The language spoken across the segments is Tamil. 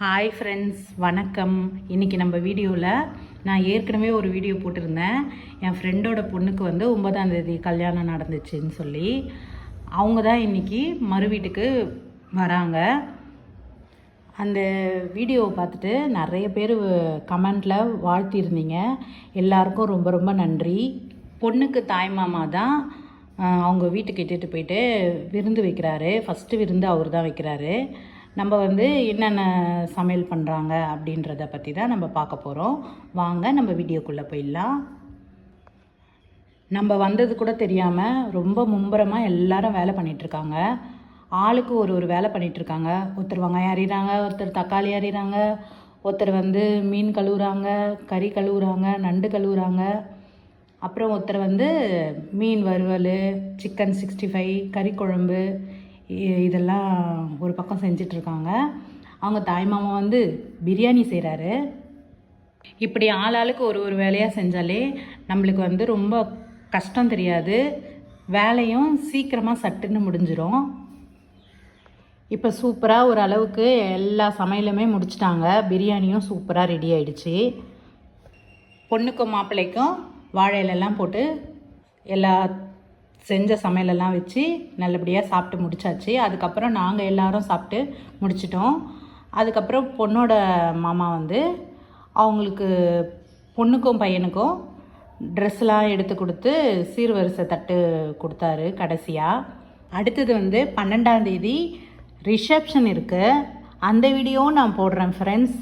ஹாய் ஃப்ரெண்ட்ஸ், வணக்கம். இன்றைக்கி நம்ம வீடியோவில் நான் ஏற்கனவே ஒரு வீடியோ போட்டிருந்தேன். என் ஃப்ரெண்டோட பொண்ணுக்கு 9ஆம் தேதி கல்யாணம் நடந்துச்சுன்னு சொல்லி அவங்க தான் இன்றைக்கி மறு வீட்டுக்கு வராங்க. அந்த வீடியோவை பார்த்துட்டு நிறைய பேர் கமெண்டில் வாழ்த்தியிருந்தீங்க. எல்லாருக்கும் ரொம்ப ரொம்ப நன்றி. பொண்ணுக்கு தாய்மாமா தான் அவங்க வீட்டுக்கு இட்டுட்டு போயிட்டு விருந்து வைக்கிறாரு. ஃபஸ்ட்டு விருந்து அவர் தான் வைக்கிறாரு. நம்ம என்னென்ன சமையல் பண்ணுறாங்க அப்படின்றத பற்றி தான் நம்ம பார்க்க போகிறோம். வாங்க நம்ம வீடியோக்குள்ளே போயிடலாம். நம்ம வந்தது கூட தெரியாமல் ரொம்ப மும்பரமாக எல்லாரும் வேலை பண்ணிகிட்ருக்காங்க. ஆளுக்கு ஒரு வேலை பண்ணிகிட்ருக்காங்க. ஒருத்தர் வெங்காயம் அரிகிறாங்க, ஒருத்தர் தக்காளி அரிகிறாங்க, ஒருத்தர் மீன் கழுவுறாங்க, கறி கழுவுறாங்க, நண்டு கழுவுறாங்க. அப்புறம் ஒருத்தர் மீன் வறுவல், சிக்கன் 65, கறி குழம்பு இதெல்லாம் ஒரு பக்கம் செஞ்சிட்ருக்காங்க. அவங்க தாய்மாமா பிரியாணி செய்கிறாரு. இப்படி ஆளாளுக்கு ஒரு வேலையாக செஞ்சாலே நம்மளுக்கு ரொம்ப கஷ்டம் தெரியாது, வேலையும் சீக்கிரமாக சட்டுன்னு முடிஞ்சிடும். இப்போ சூப்பராக ஒரு அளவுக்கு எல்லா சமையலுமே முடிச்சிட்டாங்க. பிரியாணியும் சூப்பராக ரெடி ஆகிடுச்சு. பொண்ணுக்கும் மாப்பிள்ளைக்கும் வாழை இலையெல்லாம் போட்டு எல்லா செஞ்ச சமையலெல்லாம் வச்சு நல்லபடியாக சாப்பிட்டு முடிச்சாச்சு. அதுக்கப்புறம் நாங்கள் எல்லாரும் சாப்பிட்டு முடிச்சிட்டோம். அதுக்கப்புறம் பொண்ணோட மாமா அவங்களுக்கு பொண்ணுக்கும் பையனுக்கும் ட்ரெஸ்லாம் எடுத்து கொடுத்து சீர்வரிசை தட்டு கொடுத்தாரு கடைசியாக. அடுத்தது 12ஆம் தேதி ரிசப்ஷன் இருக்குது. அந்த வீடியோவும் நான் போடுறேன் ஃப்ரெண்ட்ஸ்,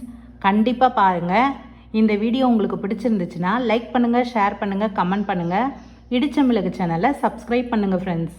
கண்டிப்பாக பாருங்கள். இந்த வீடியோ உங்களுக்கு பிடிச்சிருந்துச்சுன்னா லைக் பண்ணுங்கள், ஷேர் பண்ணுங்கள், கமெண்ட் பண்ணுங்கள். இடிச்ச மிளகு சேனலை சப்ஸ்கிரைப் பண்ணுங்கள் ஃப்ரெண்ட்ஸ்.